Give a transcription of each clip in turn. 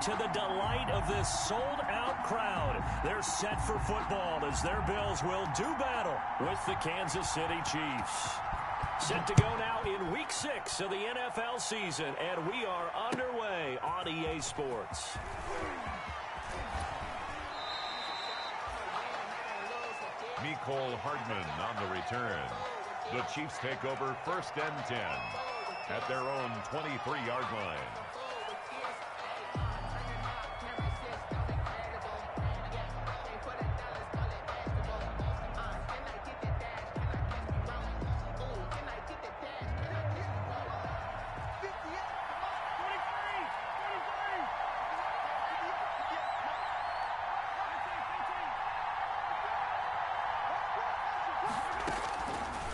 To the delight of this sold-out crowd, they're set for football as their Bills will do battle with the Kansas City Chiefs. Set to go now in Week 6 of the NFL season, and we are underway on EA Sports. Mecole Hardman on the return. The Chiefs take over 1st and 10 at their own 23-yard line.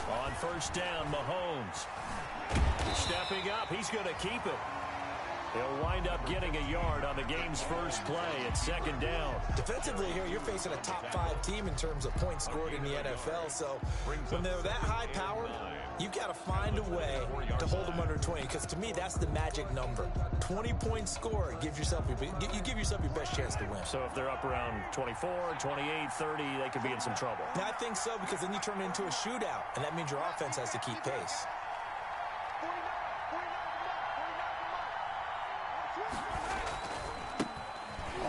On 1st down, Mahomes. Stepping up, he's going to keep it. He'll wind up getting a yard on the game's first play at 2nd down. Defensively here, you're facing a top 5 team in terms of points scored in the NFL. So when they're that high powered, you got to find a way to hold them under 20. Because to me, that's the magic number. 20-point score, you give yourself your best chance to win. So if they're up around 24, 28, 30, they could be in some trouble. I think so, because then you turn it into a shootout, and that means your offense has to keep pace.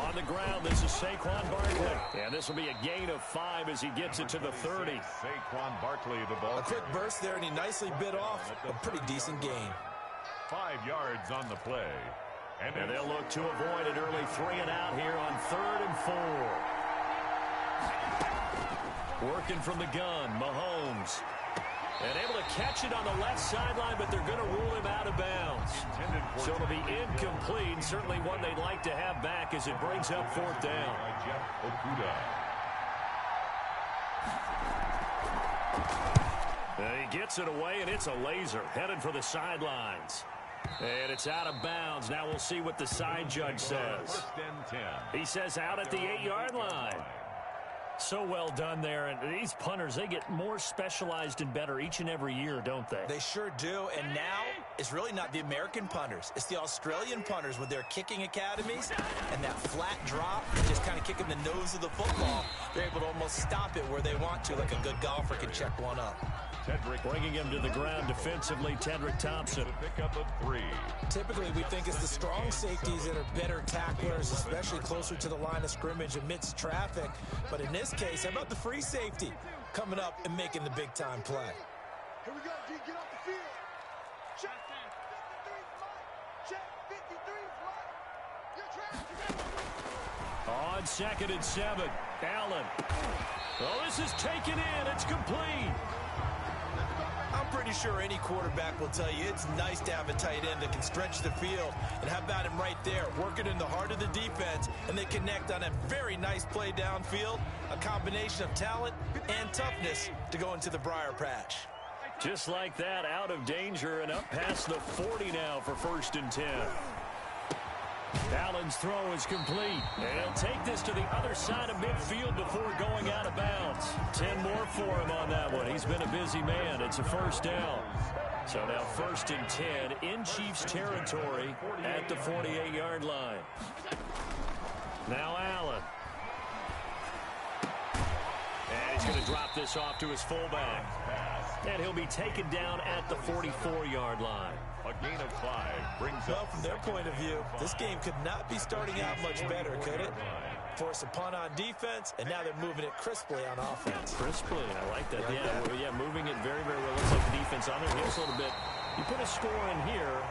On the ground, this is Saquon Barkley. And this will be a gain of 5 as he gets it to the 30. Saquon Barkley, the ball. A quick burst there, and he nicely bit off a pretty decent gain. 5 yards on the play. And they'll look to avoid an early 3 and out here on 3rd and 4. Working from the gun, Mahomes. And able to catch it on the left sideline, but they're going to rule him out of bounds. So it'll be incomplete, certainly one they'd like to have back as it brings up 4th down. He gets it away, and it's a laser headed for the sidelines. And it's out of bounds. Now we'll see what the side judge says. He says out at the 8-yard line. So well done there. And these punters, they get more specialized and better each and every year, don't they? They sure do. And now it's really not the American punters. It's the Australian punters with their kicking academies and that flat drop, just kind of kicking the nose of the football. They're able to almost stop it where they want to, like a good golfer can check one up. Bringing him to the ground defensively, Tedrick Thompson. Pick up a 3. Typically, we think it's the strong safeties that are better tacklers, especially closer to the line of scrimmage amidst traffic. But in this case, how about the free safety coming up and making the big-time play? Here we go, D. Get off the field. Check 53, Mike. Check 53, Mike. You're trapped. On 2nd and 7, Allen. Oh, this is taken in. It's complete. I'm pretty sure any quarterback will tell you it's nice to have a tight end that can stretch the field. And how about him right there, working in the heart of the defense, and they connect on a very nice play downfield, a combination of talent and toughness to go into the briar patch. Just like that, out of danger and up past the 40 now for 1st and 10. Allen's throw is complete. And he'll take this to the other side of midfield before going out of bounds. 10 more for him on that one. He's been a busy man. It's a 1st down. So now 1st and 10 in Chiefs territory at the 48-yard line. Now Allen. And he's going to drop this off to his fullback. And he'll be taken down at the 44-yard line. A gain of 5 brings Well, up. from their point of view, this game could not be starting out much better, could it? Force a punt on defense, and now they're moving it crisply on offense. Crisply, I like that. Yeah, moving it very, very well. Looks like the defense on their hips a little bit. You put a score in here,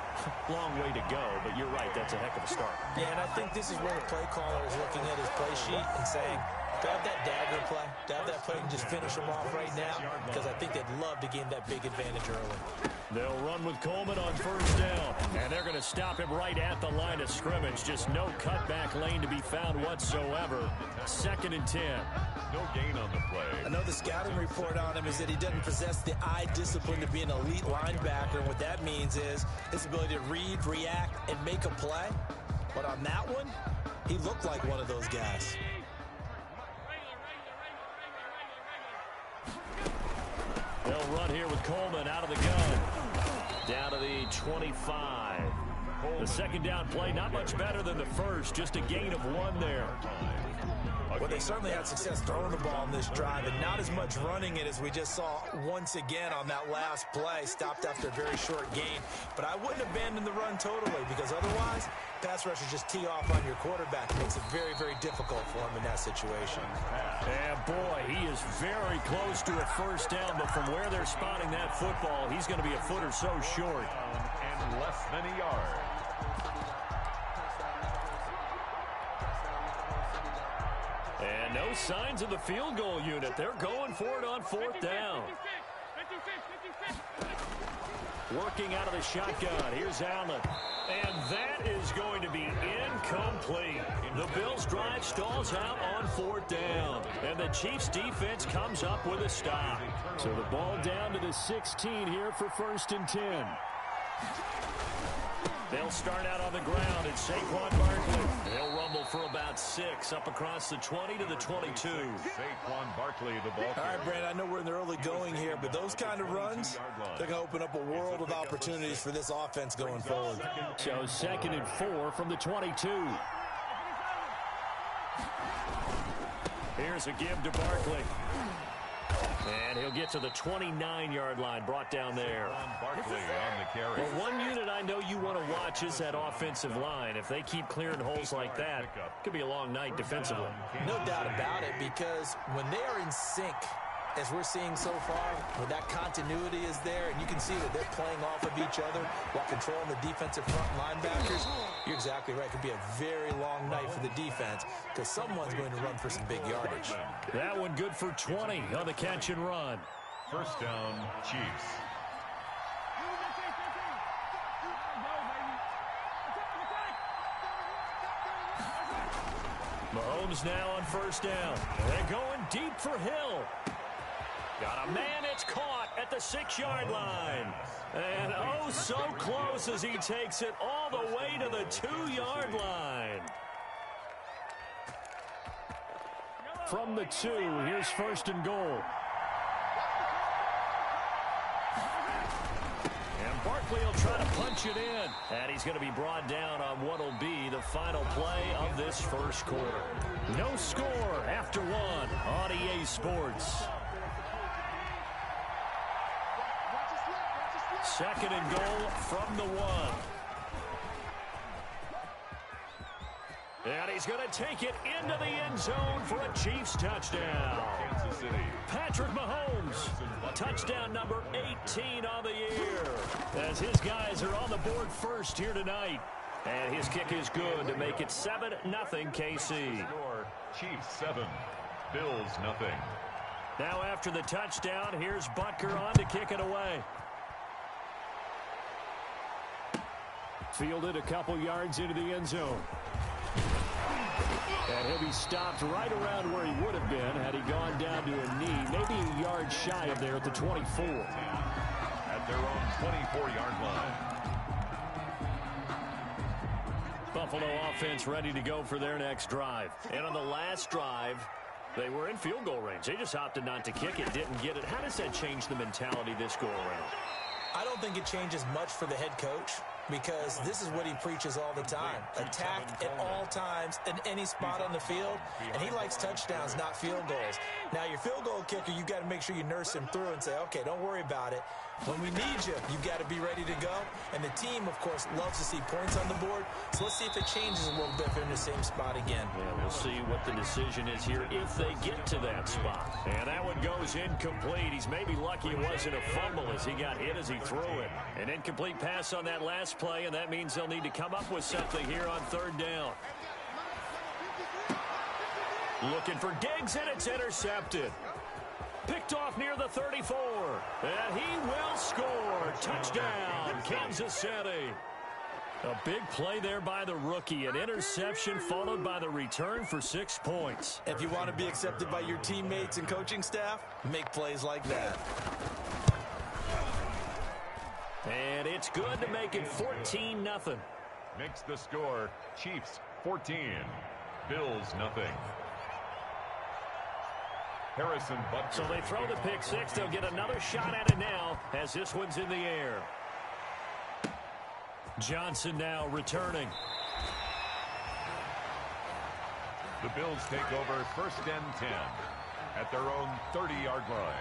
long way to go, but you're right, that's a heck of a start. Yeah, and I think this is where the play caller is looking at his play sheet and saying, to have that dagger play, to have that play and just finish them off right now, because I think they'd love to gain that big advantage early. They'll run with Coleman on 1st down, and they're going to stop him right at the line of scrimmage. Just no cutback lane to be found whatsoever. 2nd and 10. No gain on the play. I know the scouting report on him is that he doesn't possess the eye discipline to be an elite linebacker, and what that means is his ability to read, react, and make a play. But on that one, he looked like one of those guys. They'll run here with Coleman out of the gun. Down to the 25. The second down play, not much better than the first, just a gain of 1 there. Well, they certainly had success throwing the ball in this drive, and not as much running it as we just saw once again on that last play. Stopped after a very short gain. But I wouldn't abandon the run totally, because otherwise, pass rushers just tee off on your quarterback. It makes it very, very difficult for him in that situation. And boy, he is very close to a first down, but from where they're spotting that football, he's going to be a foot or so short. And less than a yard. And no signs of the field goal unit. They're going for it on 4th down. Working out of the shotgun. Here's Allen. And that is going to be incomplete. The Bills' drive stalls out on 4th down. And the Chiefs' defense comes up with a stop. So the ball down to the 16 here for 1st and 10. They'll start out on the ground. It's Saquon Barkley. They'll rumble for about 6 up across the 20 to the 22. Saquon Barkley, the ball. All right, Brandon, I know we're in the early going here, but those kind of runs, they're going to open up a world of opportunities for this offense going forward. So 2nd and 4 from the 22. Here's a give to Barkley. And he'll get to the 29-yard line, brought down there. Barkley on the carry. Well, one unit I know you want to watch is that offensive line. If they keep clearing holes like that, it could be a long night defensively. No doubt about it, because when they are in sync, as we're seeing so far, when that continuity is there, and you can see that they're playing off of each other while controlling the defensive front linebackers, you're exactly right. It could be a very long night for the defense because someone's going to run for some big yardage. That one good for 20 on the catch and run. First down, Chiefs. Mahomes now on 1st down. They're going deep for Hill. Got a man, it's caught at the 6-yard line. And oh, so close as he takes it all the way to the 2-yard line. From the 2, here's 1st and goal. And Barkley will try to punch it in. And he's going to be brought down on what will be the final play of this first quarter. No score after 1 on EA Sports. 2nd and goal from the 1. And he's going to take it into the end zone for a Chiefs touchdown. Kansas City. Patrick Mahomes, touchdown number 18 on the year. As his guys are on the board first here tonight. And his kick is good to make it 7-0 KC. Chiefs 7, Bills nothing. Now after the touchdown, here's Butker on to kick it away. Fielded a couple yards into the end zone. And he'll be stopped right around where he would have been had he gone down to a knee, maybe a yard shy of there at the 24. At their own 24-yard line. Buffalo offense ready to go for their next drive. And on the last drive, they were in field goal range. They just opted not to kick it, didn't get it. How does that change the mentality this go around? I don't think it changes much for the head coach, because this is what he preaches all the time. Attack at all times in any spot on the field, and he likes touchdowns, not field goals. Now, your field goal kicker, you've got to make sure you nurse him through and say, okay, don't worry about it. When we need you, you've got to be ready to go. And the team, of course, loves to see points on the board. So let's see if it changes a little bit if they're in the same spot again. Yeah, we'll see what the decision is here if they get to that spot. And that one goes incomplete. He's maybe lucky it wasn't a fumble as he got hit as he threw it. An incomplete pass on that last play, and that means they'll need to come up with something here on 3rd down. Looking for Diggs, and it's intercepted. Picked off near the 34. And he will score. Touchdown, Kansas City. A big play there by the rookie. An interception followed by the return for 6 points. If you want to be accepted by your teammates and coaching staff, make plays like that. And it's good to make it 14-0. Makes the score Chiefs 14, Bills nothing. Harrison Butker. So they throw the pick six. They'll get another shot at it now as this one's in the air. Johnson now returning. The Bills take over 1st and 10 at their own 30-yard line.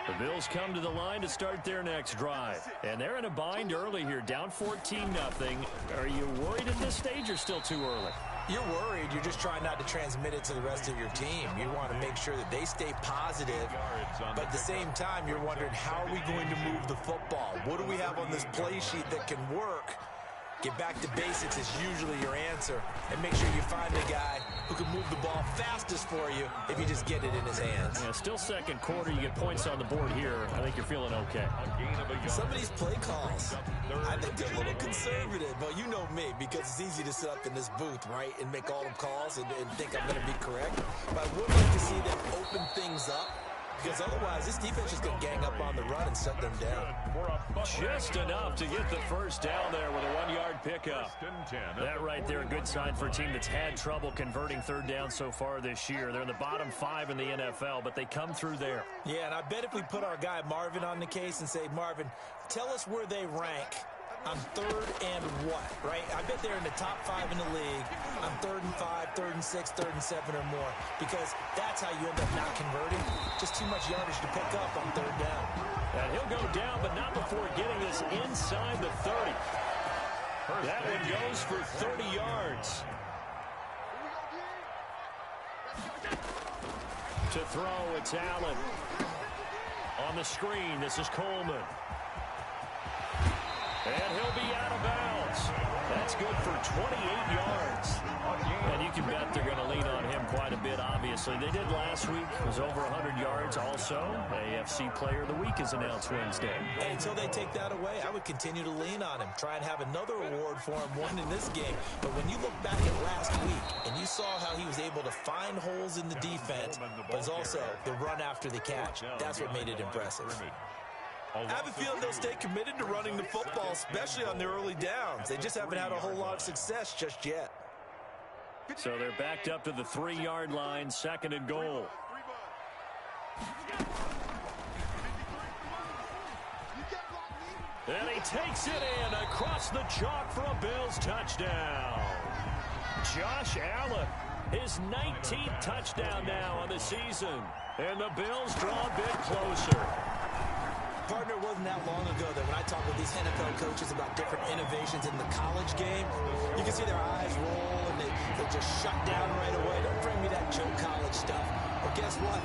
The Bills come to the line to start their next drive. And they're in a bind early here, down 14-0. Are you worried at this stage or still too early? You're worried. You're just trying not to transmit it to the rest of your team. You want to make sure that they stay positive. But at the same time, you're wondering, how are we going to move the football? What do we have on this play sheet that can work? Get back to basics is usually your answer. And make sure you find a guy who can move the ball fastest for you if you just get it in his hands. Yeah, still second quarter. You get points on the board here. I think you're feeling okay. Some of these play calls, I think they're a little conservative. But you know me, because it's easy to sit up in this booth, right, and make all the calls and think I'm going to be correct. But I would like to see them open things up. Because otherwise, this defense is going to gang up on the run and shut them down. Just enough to get the first down there with a 1-yard pickup. That right there, a good sign for a team that's had trouble converting third down so far this year. They're in the bottom 5 in the NFL, but they come through there. Yeah, and I bet if we put our guy Marvin on the case and say, Marvin, tell us where they rank on 3rd and what, right? I bet they're in the top 5 in the league on 3rd and 5, 3rd and 6, 3rd and 7 or more, because that's how you end up not converting. Just too much yardage to pick up on 3rd down. And he'll go down, but not before getting this inside the 30. That one goes for 30 yards. To throw, it's Allen. On the screen, this is Coleman. And he'll be out of bounds. That's good for 28 yards. And you can bet they're going to lean on him quite a bit, obviously. They did last week. It was over 100 yards also. AFC Player of the Week is announced Wednesday. And until they take that away, I would continue to lean on him. Try and have another award for him, one in this game. But when you look back at last week, and you saw how he was able to find holes in the defense, but it's also the run after the catch. That's what made it impressive. I have a feeling they'll stay committed to running the football, especially on their early downs. They just haven't had a whole lot of success just yet. So they're backed up to the 3-yard line, 2nd and goal. And he takes it in across the chalk for a Bills touchdown. Josh Allen, his 19th touchdown now on the season. And the Bills draw a bit closer. Partner, it wasn't that long ago that when I talk with these NFL coaches about different innovations in the college game, you can see their eyes roll and they just shut down right away. Don't bring me that joke college stuff. But guess what?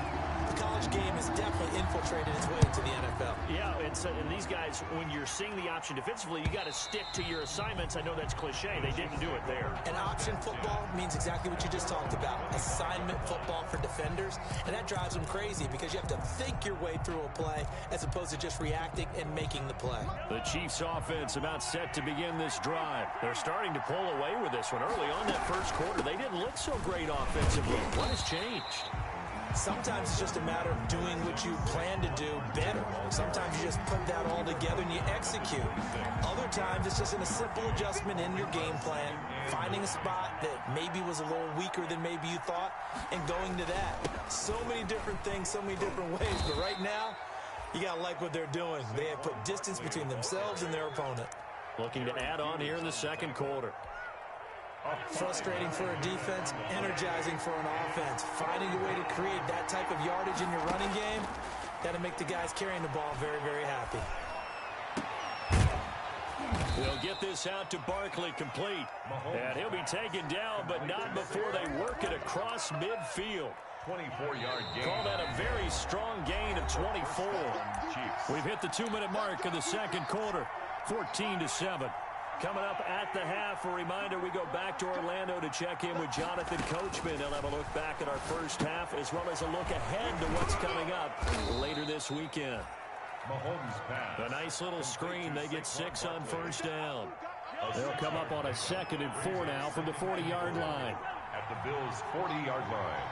The college game has definitely infiltrated its way into the NFL. Yeah, and these guys, when you're seeing the option defensively, you got to stick to your assignments. I know that's cliche. They didn't do it there. And option football means exactly what you just talked about. Assignment football for defenders. And that drives them crazy because you have to think your way through a play as opposed to just reacting and making the play. The Chiefs offense about set to begin this drive. They're starting to pull away with this one. Early on that first quarter, they didn't look so great offensively. What has changed? Sometimes it's just a matter of doing what you plan to do better. Sometimes you just put that all together and you execute. Other times it's just a simple adjustment in your game plan, finding a spot that maybe was a little weaker than maybe you thought, and going to that. So many different things, so many different ways. But right now, you got to like what they're doing. They have put distance between themselves and their opponent. Looking to add on here in the second quarter. Frustrating for a defense, energizing for an offense. Finding a way to create that type of yardage in your running game, that'll make the guys carrying the ball very, very happy. They'll get this out to Barkley, complete. And he'll be taken down, but not before they work it across midfield. 24-yard gain. Call that a very strong gain of 24. We've hit the 2-minute mark of the second quarter, 14-7. Coming up at the half, a reminder, we go back to Orlando to check in with Jonathan Coachman. He'll have a look back at our first half as well as a look ahead to what's coming up later this weekend. Mahomes pass. A nice little screen. They get 6 on first down. They'll come up on a 2nd and 4 now from the 40-yard line. At the Bills' 40-yard line.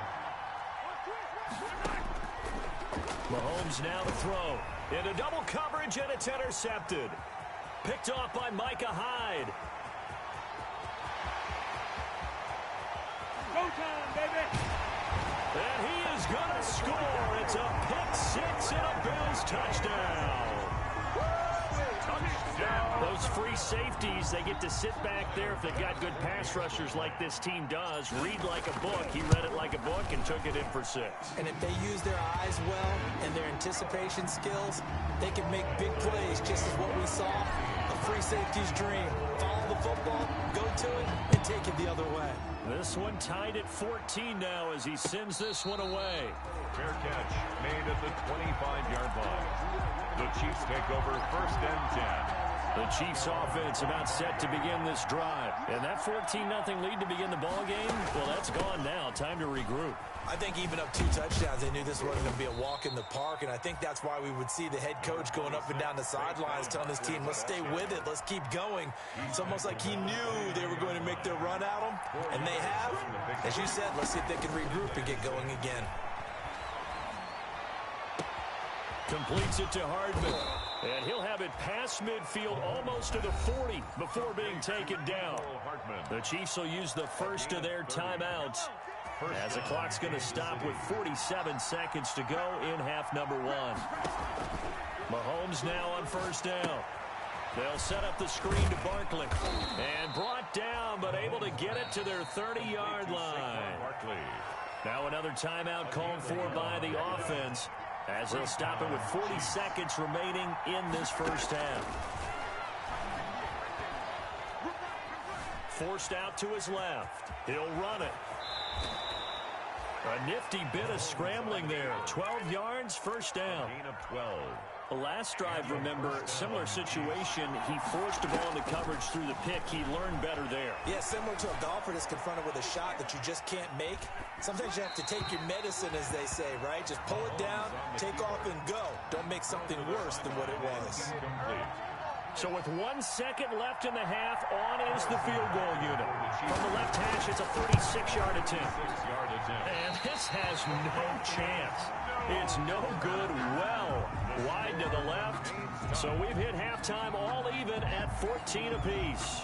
Mahomes now to throw. Into double coverage, and it's intercepted. Picked off by Micah Hyde. Go time, baby. And he is going to score. It's a pick 6 and a Bills touchdown. Those free safeties, they get to sit back there if they've got good pass rushers like this team does. Read like a book. He read it like a book and took it in for 6. And if they use their eyes well and their anticipation skills, they can make big plays, just as what we saw. A free safety's dream. Follow the football, go to it, and take it the other way. This one tied at 14 now as he sends this one away. Fair catch made at the 25-yard line. The Chiefs take over 1st and 10. The Chiefs offense about set to begin this drive. And that 14-0 lead to begin the ball game, well, that's gone now. Time to regroup. I think even up 2 touchdowns, they knew this wasn't going to be a walk in the park, and I think that's why we would see the head coach going up and down the sidelines telling his team, let's stay with it, let's keep going. It's almost like he knew they were going to make their run at him, and they have. As you said, let's see if they can regroup and get going again. Completes it to Hardman. And he'll have it past midfield almost to the 40 before being taken down. The Chiefs will use the first of their timeouts as the clock's going to stop with 47 seconds to go in half number 1. Mahomes now on 1st down. They'll set up the screen to Barkley. And brought down, but able to get it to their 30-yard line. Now another timeout called for by the offense, as they'll stop it with 40 seconds remaining in this first half. Forced out to his left. He'll run it. A nifty bit of scrambling there. 12 yards, 1st down. Gain of 12. The last drive, remember, similar situation. He forced the ball into coverage through the pick. He learned better there. Yeah, similar to a golfer that's confronted with a shot that you just can't make. Sometimes you have to take your medicine, as they say, right? Just pull it down, take off, and go. Don't make something worse than what it was. So with 1 second left in the half, on is the field goal unit. From the left hash, it's a 36-yard attempt. And this has no chance. It's no good, well wide to the left. So we've hit halftime all even at 14 apiece.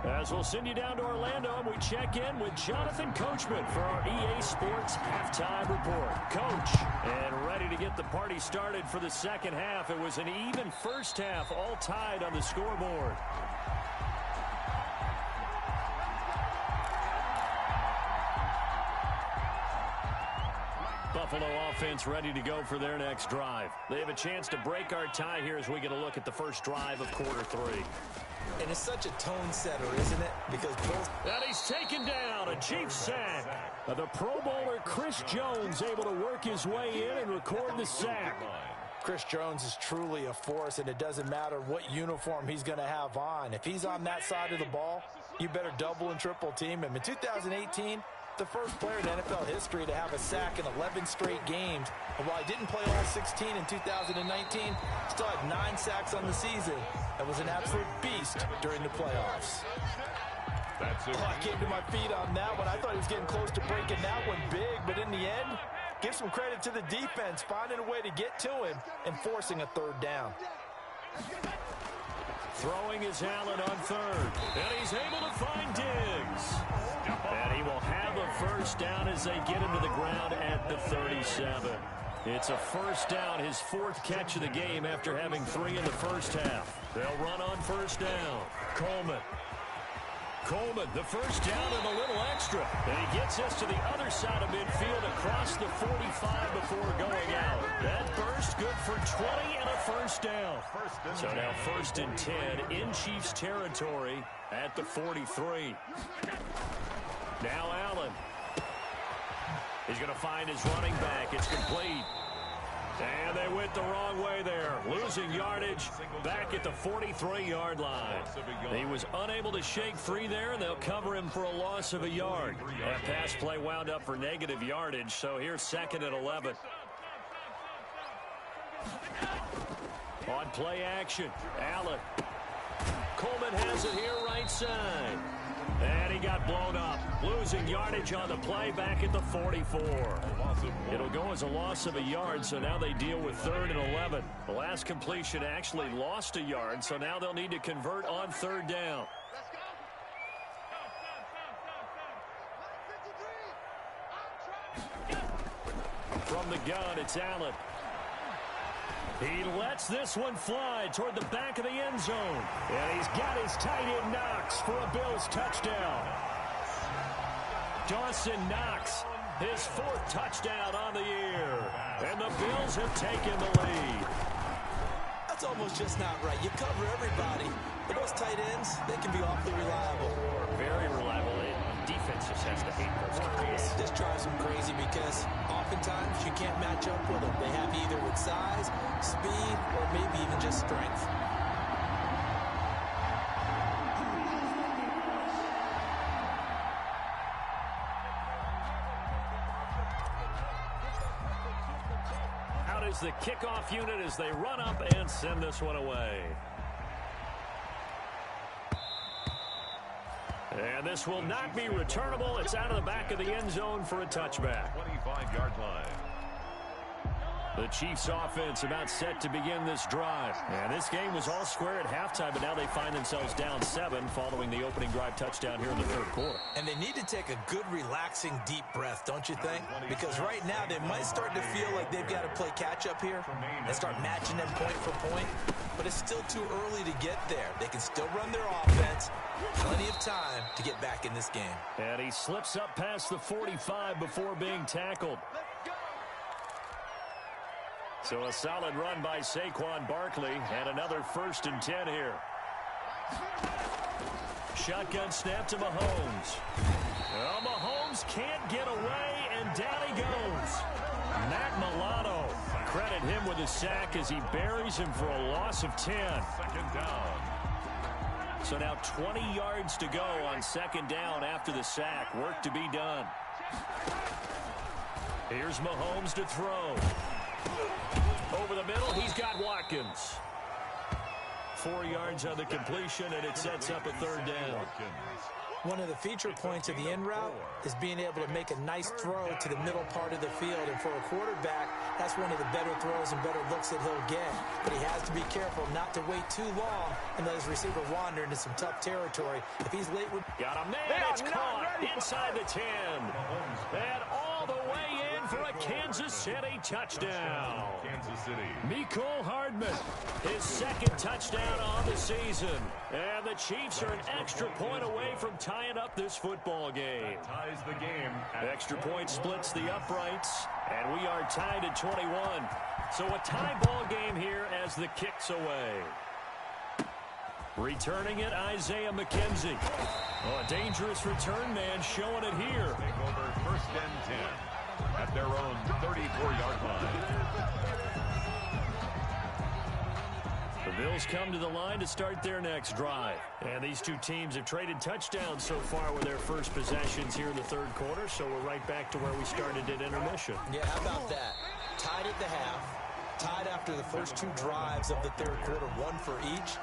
As we'll send you down to Orlando, and we check in with Jonathan Coachman for our EA Sports Halftime Report. Coach, and ready to get the party started for the second half. It was an even first half, all tied on the scoreboard. Buffalo offense ready to go for their next drive. They have a chance to break our tie here as we get a look at the first drive of quarter 3. And it's such a tone setter, isn't it? Because both... And he's taken down, a Chiefs sack. The Pro Bowler Chris Jones able to work his way in and record the sack. Chris Jones is truly a force, and it doesn't matter what uniform he's going to have on. If he's on that side of the ball, you better double and triple team him. In 2018, the first player in NFL history to have a sack in 11 straight games. And while he didn't play all 16 in 2019, still had 9 sacks on the season. And was an absolute beast during the playoffs. I came to my feet on that one. I thought he was getting close to breaking that one big, but in the end, give some credit to the defense, finding a way to get to him and forcing a 3rd down. Throwing is Allen on 3rd, and he's able to find Diggs. And he will have a 1st down as they get him to the ground at the 37. It's a 1st down, his 4th catch of the game after having 3 in the first half. They'll run on 1st down. Coleman, the 1st down and a little extra. And he gets us to the other side of midfield across the 45 before going out. That burst good for 20 and a 1st down. So now 1st and 10 in Chiefs territory at the 43. Now Allen. He's going to find his running back. It's complete. And they went the wrong way there. Losing yardage back at the 43-yard line. He was unable to shake free there, and they'll cover him for a loss of a yard. That pass play wound up for negative yardage, so here's 2nd and 11. On play action, Allen. Coleman has it here right side. And he got blown up. Losing yardage on the play back at the 44. It'll go as a loss of a yard, so now they deal with 3rd and 11. The last completion actually lost a yard, so now they'll need to convert on 3rd down. From the gun, it's Allen. He lets this one fly toward the back of the end zone. And he's got his tight end Knox for a Bills touchdown. Dawson Knox, his 4th touchdown on the year. And the Bills have taken the lead. That's almost just not right. You cover everybody. But those tight ends, they can be awfully reliable. Very reliable. Defense just has to hate those guys. This drives them crazy because oftentimes you can't match up with them. They have either with size, speed, or maybe even just strength. Out is the kickoff unit as they run up and send this one away. And this will not be returnable. It's out of the back of the end zone for a touchback. 25-yard line. The Chiefs offense about set to begin this drive. And this game was all square at halftime, but now they find themselves down 7 following the opening drive touchdown here in the 3rd quarter. And they need to take a good, relaxing, deep breath, don't you think? Because right now they might start to feel like they've got to play catch-up here and start matching them point for point. But it's still too early to get there. They can still run their offense. Plenty of time to get back in this game. And he slips up past the 45 before being tackled. So a solid run by Saquon Barkley and another 1st and 10 here. Shotgun snap to Mahomes. Well, Mahomes can't get away, and down he goes. Matt Milano. Credit him with a sack as he buries him for a loss of 10. 2nd down. So now 20 yards to go on 2nd down after the sack. Work to be done. Here's Mahomes to throw. Over the middle, he's got Watkins. 4 yards on the completion, and it sets up a 3rd down. One of the feature points of the end route is being able to make a nice throw to the middle part of the field. And for a quarterback, that's one of the better throws and better looks that he'll get. But he has to be careful not to wait too long and let his receiver wander into some tough territory. If he's late with... Got him there. It's caught inside the 10. And all the way in for a Kansas City touchdown. Kansas City. Mecole Hardman, his 2nd touchdown on the season. And the Chiefs are an extra point away from tying up this football game. Ties the game. Extra point splits the uprights, and we are tied at 21. So a tie ball game here as the kick's away. Returning it, Isaiah McKenzie. Oh, a dangerous return man showing it here. Take over 1st and 10 at their own 34-yard line. The Bills come to the line to start their next drive. And these two teams have traded touchdowns so far with their first possessions here in the 3rd quarter, so we're right back to where we started at intermission. Yeah, how about that? Tied at the half, tied after the first 2 drives of the 3rd quarter, 1 for each.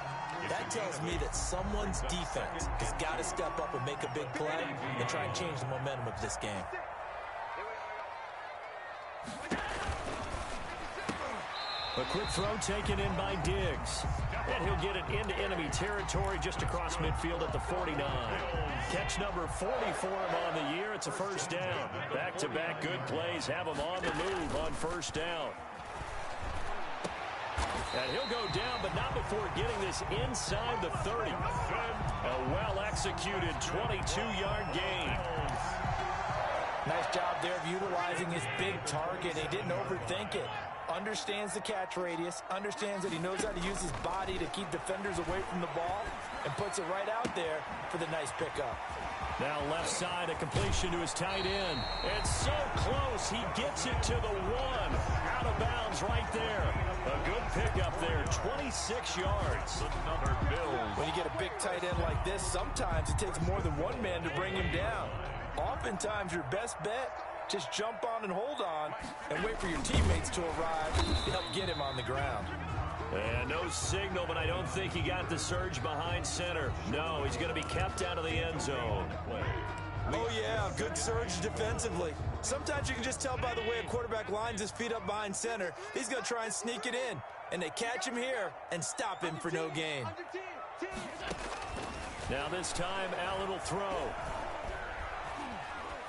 That tells me that someone's defense has got to step up and make a big play and try and change the momentum of this game. A quick throw taken in by Diggs. And he'll get it into enemy territory just across midfield at the 49. Catch number 40 for him on the year. It's a 1st down. Back-to-back good plays have him on the move on 1st down. And he'll go down, but not before getting this inside the 30. A well-executed 22-yard gain. Nice job there of utilizing his big target. He didn't overthink it. Understands the catch radius, understands that he knows how to use his body to keep defenders away from the ball, and puts it right out there for the nice pickup. Now left side, a completion to his tight end. And so close, he gets it to the 1. Out of bounds right there. A good pickup there, 26 yards. Another Bills. When you get a big tight end like this, sometimes it takes more than one man to bring him down. Oftentimes, your best bet, just jump on and hold on and wait for your teammates to arrive to help get him on the ground. And no signal, but I don't think he got the surge behind center. No, he's going to be kept out of the end zone. Oh, yeah, good surge defensively. Sometimes you can just tell by the way a quarterback lines his feet up behind center. He's going to try and sneak it in. And they catch him here and stop him for no gain. Now this time, Allen will throw.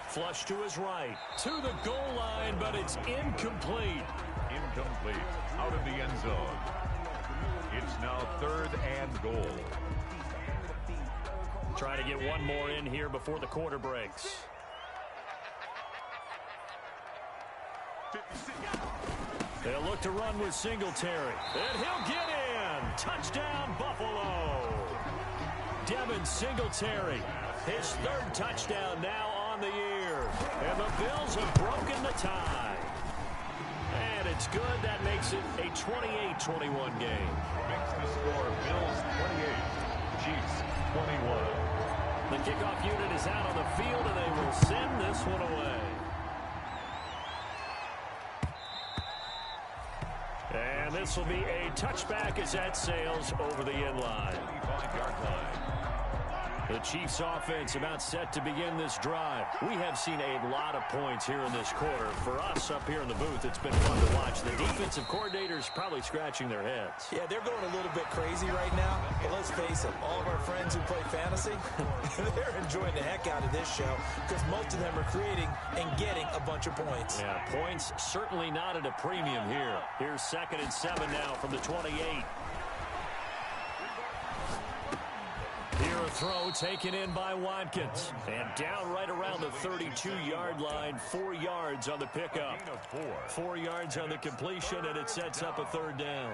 Flush to his right. To the goal line, but it's incomplete. incomplete. Out of the end zone. It's now 3rd and goal. Trying to get one more in here before the quarter breaks. They'll look to run with Singletary. And he'll get in. Touchdown, Buffalo. Devin Singletary. His 3rd touchdown now on the year. And the Bills have broken the tie. And it's good. That makes it a 28-21 game. Makes the score Bills 28, Chiefs 21. The kickoff unit is out on the field, and they will send this one away. And this will be a touchback as that sails over the end line. 25-yard line. The Chiefs offense about set to begin this drive. We have seen a lot of points here in this quarter. For us up here in the booth, it's been fun to watch. The defensive coordinators probably scratching their heads. Yeah, they're going a little bit crazy right now. But let's face it, all of our friends who play fantasy, they're enjoying the heck out of this show because most of them are creating and getting a bunch of points. Yeah, points certainly not at a premium here. Here's 2nd and 7 now from the 28. Here a throw taken in by Watkins. And down right around the 32-yard line. 4 yards on the pickup. 4 yards on the completion, and it sets up a 3rd down.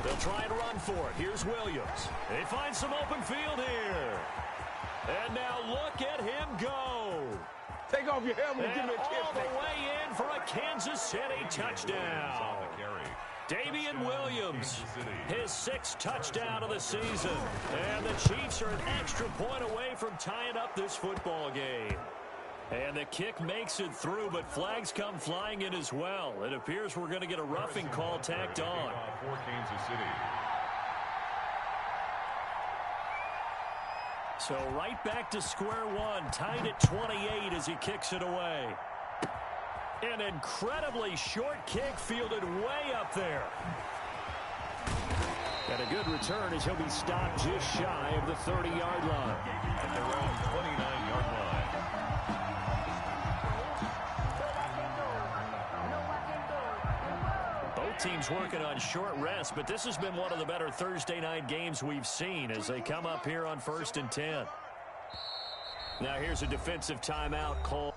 They'll try and run for it. Here's Williams. They find some open field here. And now look at him go. Take off your helmet and give me a kiss. All the way in for a Kansas City touchdown. Damian Williams, his 6th touchdown of the season. And the Chiefs are an extra point away from tying up this football game. And the kick makes it through, but flags come flying in as well. It appears we're going to get a roughing call tacked on. For Kansas City. So right back to square one, tied at 28 as he kicks it away. An incredibly short kick fielded way up there. And a good return as he'll be stopped just shy of the 30-yard line. At their own 29-yard line. Both teams working on short rest, but this has been one of the better Thursday night games we've seen as they come up here on 1st and 10. Now here's a defensive timeout call.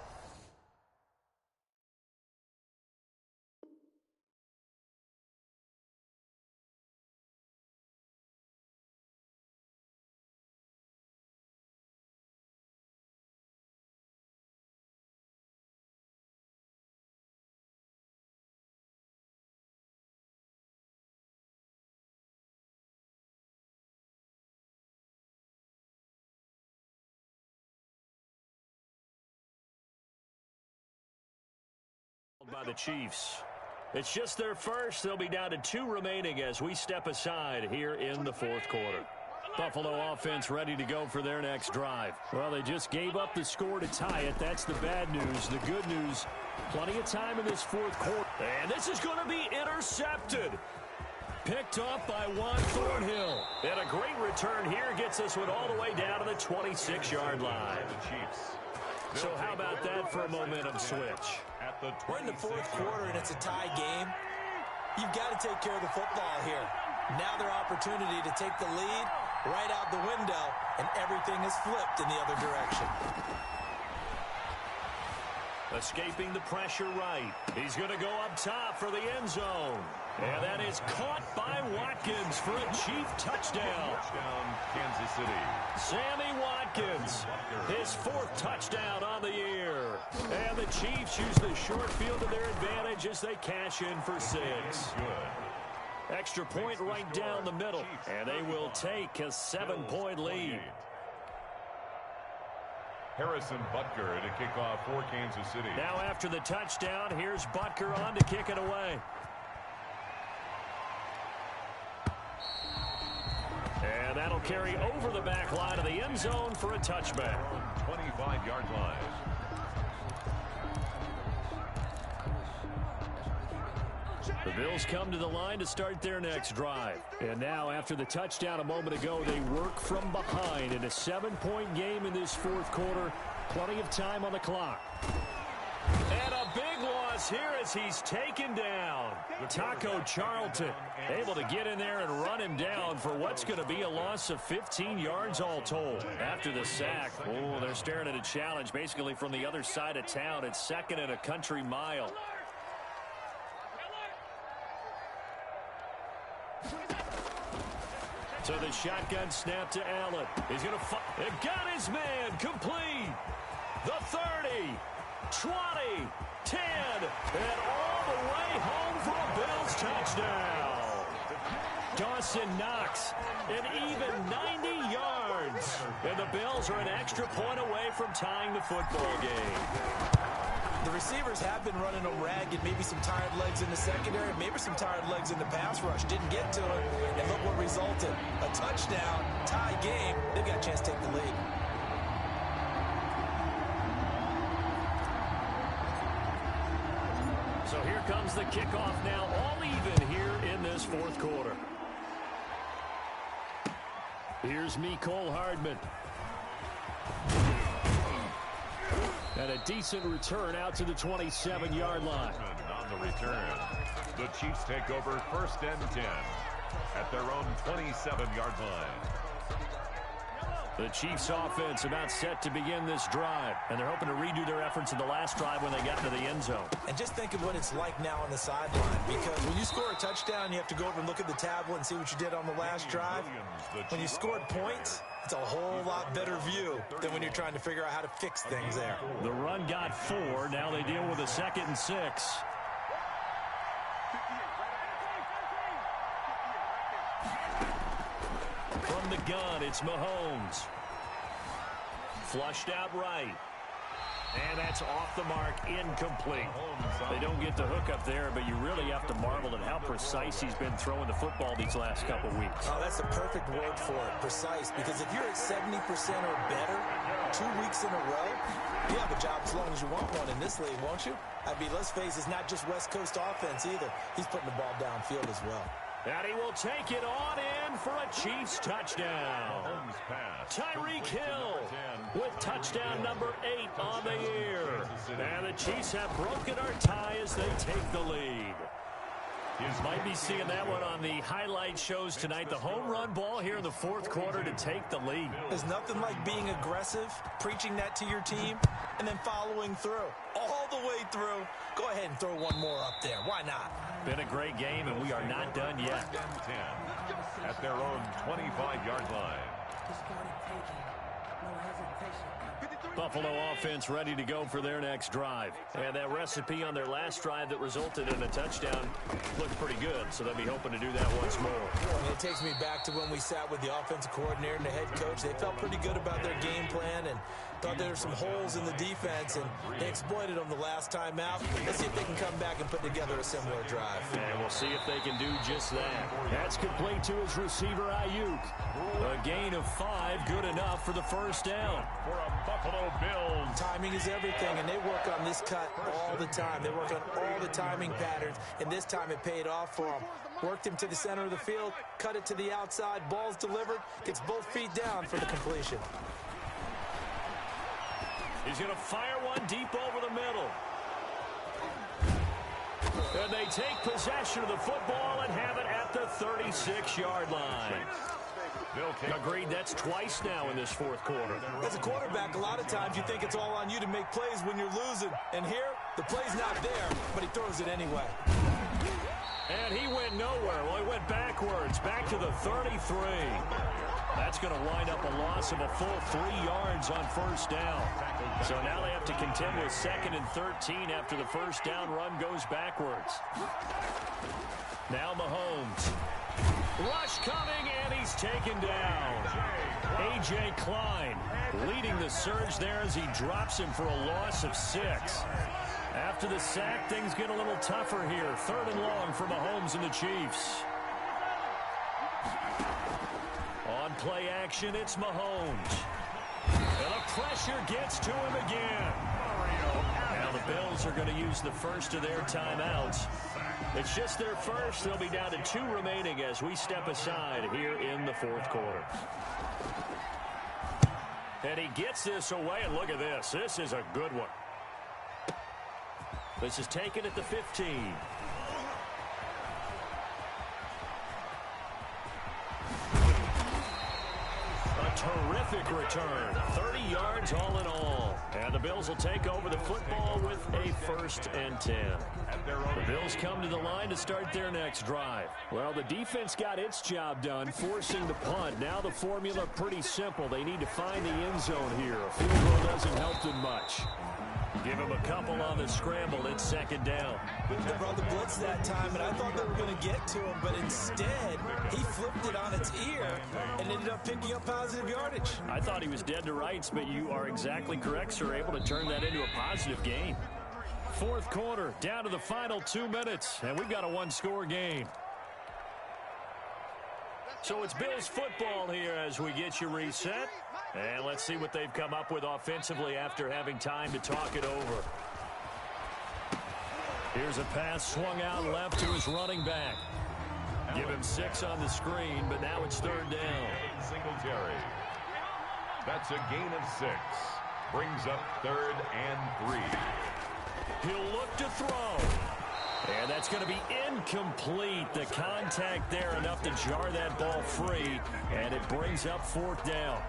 By the Chiefs. It's just their first. They'll be down to 2 remaining as we step aside here in the 4th quarter. Buffalo offense ready to go for their next drive. Well, they just gave up the score to tie it. That's the bad news. The good news, plenty of time in this 4th quarter. And this is going to be intercepted. Picked off by Juan Thornhill. And a great return here gets us one all the way down to the 26-yard line. The Chiefs. So how about that for a momentum switch? We're in the 4th quarter, and it's a tie game. You've got to take care of the football here. Now their opportunity to take the lead right out the window, and everything is flipped in the other direction. Escaping the pressure right. He's going to go up top for the end zone. And that is caught by Watkins for a Chief touchdown. Touchdown, Kansas City. Sammy Watkins, his 4th touchdown on the year. And the Chiefs use the short field to their advantage as they cash in for 6. Good. Extra point right down the middle. And they will take a 7-point lead. Harrison Butker to kick off for Kansas City. Now after the touchdown, here's Butker on to kick it away. And that'll carry over the back line of the end zone for a touchback. 25-yard line. The Bills come to the line to start their next drive. And now, after the touchdown a moment ago, they work from behind in a 7-point game in this fourth quarter. Plenty of time on the clock. And a big loss here as he's taken down. Taco Charlton able to get in there and run him down for what's going to be a loss of 15 yards all told. After the sack, they're staring at a challenge basically from the other side of town. It's 2nd and a country mile. So the shotgun snap to Allen. He's going to it got his man complete. The 30, 20, 10, and all the way home for a Bills touchdown. Dawson Knox, an even 90 yards. And the Bills are an extra point away from tying the football game. The receivers have been running them ragged. Maybe some tired legs in the secondary, maybe some tired legs in the pass rush. Didn't get to it, and look what resulted. A touchdown, tie game. They've got a chance to take the lead. So here comes the kickoff now, all even here in this fourth quarter. Here's Mecole Hardman. And a decent return out to the 27-yard line. On the return, the Chiefs take over 1st and 10 at their own 27-yard line. The Chiefs offense about set to begin this drive, and they're hoping to redo their efforts in the last drive when they got into the end zone. And just think of what it's like now on the sideline, because when you score a touchdown, you have to go over and look at the tablet and see what you did on the last drive. When you scored points, it's a whole lot better view than when you're trying to figure out how to fix things there. The run got 4. Now they deal with a 2nd and 6. From the gun, it's Mahomes. Flushed out right. And that's off the mark, incomplete. They don't get the hook up there, but you really have to marvel at how precise he's been throwing the football these last couple weeks. Oh, that's the perfect word for it, precise, because if you're at 70% or better 2 weeks in a row, you have a job as long as you want one in this league, won't you? I mean, let's face it, it's not just West Coast offense either. He's putting the ball downfield as well. And he will take it on in for a Chiefs touchdown. Tyreek Hill with touchdown number 8 on the year. And the Chiefs have broken our tie as they take the lead. You might be seeing that one on the highlight shows tonight. The home run ball here in the fourth quarter to take the lead. There's nothing like being aggressive, preaching that to your team, and then following through. All the way through. Go ahead and throw one more up there. Why not? Been a great game, and we are not done yet. 10 at their own 25-yard line. Buffalo offense ready to go for their next drive. And that recipe on their last drive that resulted in a touchdown looked pretty good, so they'll be hoping to do that once more. And it takes me back to when we sat with the offensive coordinator and the head coach. They felt pretty good about their game plan and thought there were some holes in the defense, and they exploited them the last time out. Let's see if they can come back and put together a similar drive. And we'll see if they can do just that. That's complete to his receiver, Ayuk. A gain of 5, good enough for the first down. For a Buffalo Bills. Timing is everything, and they work on this cut all the time. They work on all the timing patterns, and this time it paid off for them. Worked him to the center of the field, cut it to the outside, ball's delivered, gets both feet down for the completion. He's going to fire one deep over the middle. And they take possession of the football and have it at the 36-yard line. Agreed, that's twice now in this fourth quarter. As a quarterback, a lot of times you think it's all on you to make plays when you're losing. And here, the play's not there, but he throws it anyway. And he went nowhere. Well, he went backwards, back to the 33. That's going to wind up a loss of a full 3 yards on first down. So now they have to contend with 2nd and 13 after the first down run goes backwards. Now Mahomes. Rush coming, and he's taken down. A.J. Klein leading the surge there as he drops him for a loss of 6. After the sack, things get a little tougher here. 3rd and long for Mahomes and the Chiefs. On play action, it's Mahomes. And the pressure gets to him again. Now the Bills are going to use the first of their timeouts. It's just their first. They'll be down to 2 remaining as we step aside here in the fourth quarter. And he gets this away, and look at this. This is a good one. This is taken at the 15. Terrific return. 30 yards all in all. And the Bills will take over the football with a 1st and 10. The Bills come to the line to start their next drive. Well, the defense got its job done, forcing the punt. Now the formula pretty simple. They need to find the end zone here. A field goal doesn't help them much. Give him a couple on the scramble. It's 2nd down. They brought the blitz that time, and I thought they were going to get to him, but instead, he flipped it on its ear and ended up picking up positive yardage. I thought he was dead to rights, but you are exactly correct, sir. Able to turn that into a positive gain. Fourth quarter, down to the final 2 minutes, and we've got a 1-score game. So it's Bills football here as we get you reset. And let's see what they've come up with offensively after having time to talk it over. Here's a pass swung out left to his running back. Give him 6 on the screen, but now it's 3rd down. Singletary. That's a gain of 6. Brings up 3rd and 3. He'll look to throw. And that's going to be incomplete. The contact there enough to jar that ball free. And it brings up 4th down.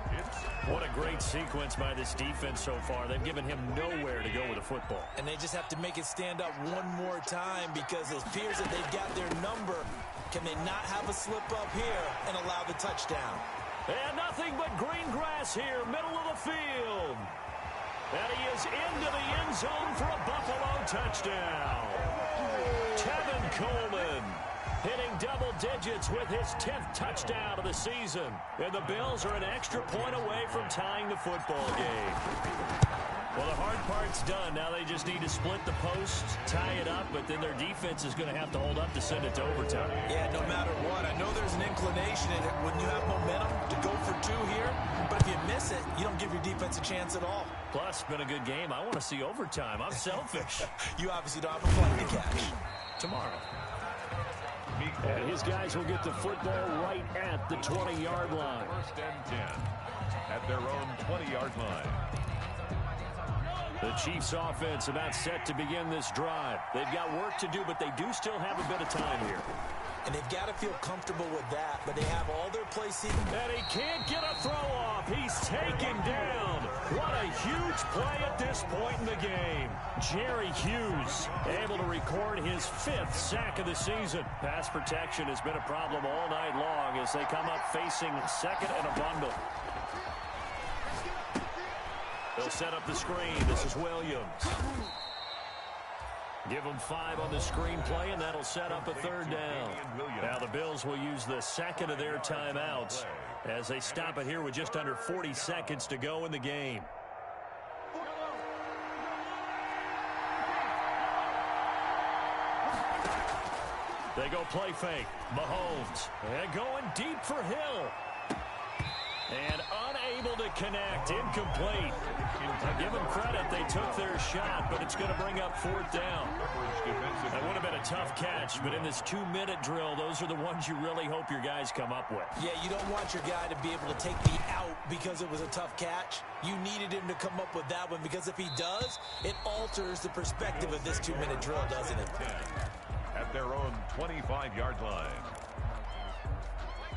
What a great sequence by this defense so far. They've given him nowhere to go with the football. And they just have to make it stand up one more time because it appears that they've got their number. Can they not have a slip up here and allow the touchdown? And nothing but green grass here, middle of the field. And he is into the end zone for a Buffalo touchdown. Tevin Coleman hitting double digits with his 10th touchdown of the season. And the Bills are an extra point away from tying the football game. Well, the hard part's done. Now they just need to split the post, tie it up, but then their defense is going to have to hold up to send it to overtime. Yeah, no matter what. I know there's an inclination in it when you have momentum to go for 2 here, but if you miss it, you don't give your defense a chance at all. Plus, been a good game. I want to see overtime. I'm selfish. You obviously don't have a flight to catch. Tomorrow. And his guys will get the football right at the 20-yard line. 1st and 10 at their own 20-yard line. The Chiefs offense about set to begin this drive. They've got work to do, but they do still have a bit of time here. And they've got to feel comfortable with that, but they have all their plays. And he can't get a throw off. He's taken down. What a huge play at this point in the game. Jerry Hughes able to record his 5th sack of the season. Pass protection has been a problem all night long as they come up facing 2nd and a bundle. They'll set up the screen. This is Williams. Give them 5 on the screenplay, and that'll set up a 3rd down. Now the Bills will use the 2nd of their timeouts as they stop it here with just under 40 seconds to go in the game. They go play fake. Mahomes. And going deep for Hill. And unable to connect. Incomplete. I give them credit. They took their shot, but it's going to bring up 4th down. That would have been a tough catch, but in this 2-minute drill, those are the ones you really hope your guys come up with. Yeah, you don't want your guy to be able to take me out because it was a tough catch. You needed him to come up with that one because if he does, it alters the perspective of this 2-minute drill, doesn't it? At their own 25-yard line.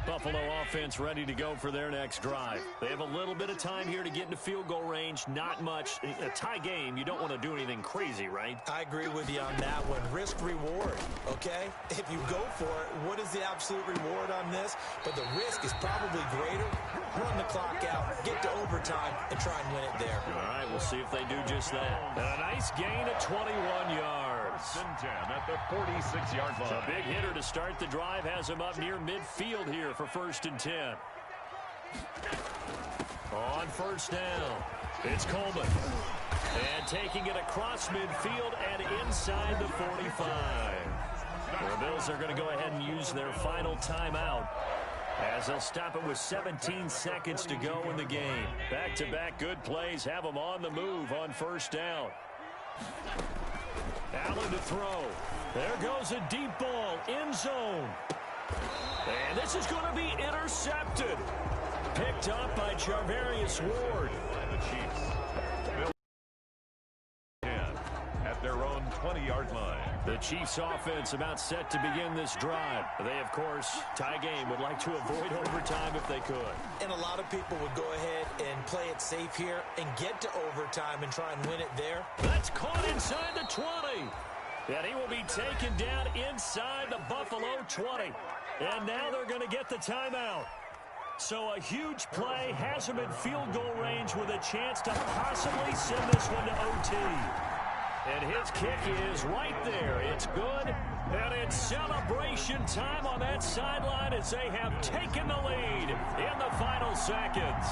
Buffalo offense ready to go for their next drive. They have a little bit of time here to get into field goal range. Not much. A tie game, you don't want to do anything crazy, right? I agree with you on that one. Risk reward, okay? If you go for it, what is the absolute reward on this? But the risk is probably greater. Run the clock out, get to overtime, and try and win it there. All right, we'll see if they do just that. And a nice gain of 21 yards. At the 46-yard line. A big hitter to start the drive has him up near midfield here for 1st and 10. On 1st down, it's Coleman. And taking it across midfield and inside the 45. The Bills are going to go ahead and use their final timeout as they'll stop it with 17 seconds to go in the game. Back-to-back good plays have them on the move on 1st down. Allen to throw. There goes a deep ball, end zone. And this is going to be intercepted. Picked up by Charvarius Ward. The Chiefs build 10 at their own 20-yard line. The Chiefs offense about set to begin this drive. They, of course, tie game, would like to avoid overtime if they could. And a lot of people would go ahead and play it safe here and get to overtime and try and win it there. That's caught inside the 20. And he will be taken down inside the Buffalo 20. And now they're going to get the timeout. So a huge play has him in field goal range with a chance to possibly send this one to OT. And his kick is right there. It's good. And it's celebration time on that sideline as they have taken the lead in the final seconds.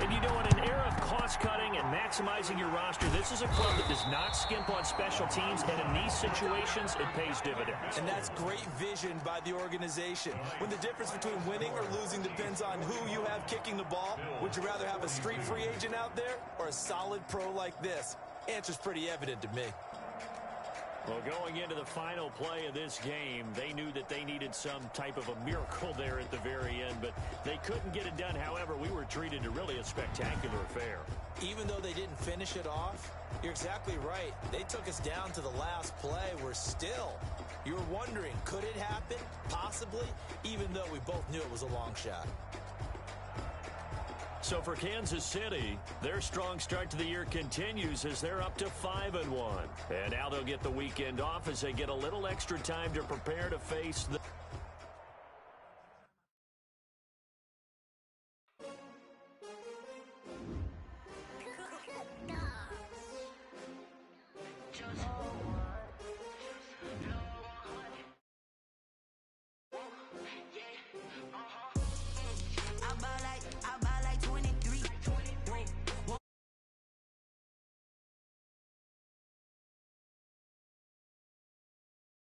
And you know, in an era of cost-cutting and maximizing your roster, this is a club that does not skimp on special teams, and in these situations, it pays dividends. And that's great vision by the organization. When the difference between winning or losing depends on who you have kicking the ball, would you rather have a street free agent out there or a solid pro like this? Answer's pretty evident to me. Well, going into the final play of this game, they knew that they needed some type of a miracle there at the very end, but they couldn't get it done. However, we were treated to really a spectacular affair. Even though they didn't finish it off, you're exactly right. They took us down to the last play. You're wondering, could it happen? Possibly, even though we both knew it was a long shot. So for Kansas City, their strong start to the year continues as they're up to 5-1. And now they'll get the weekend off as they get a little extra time to prepare to face the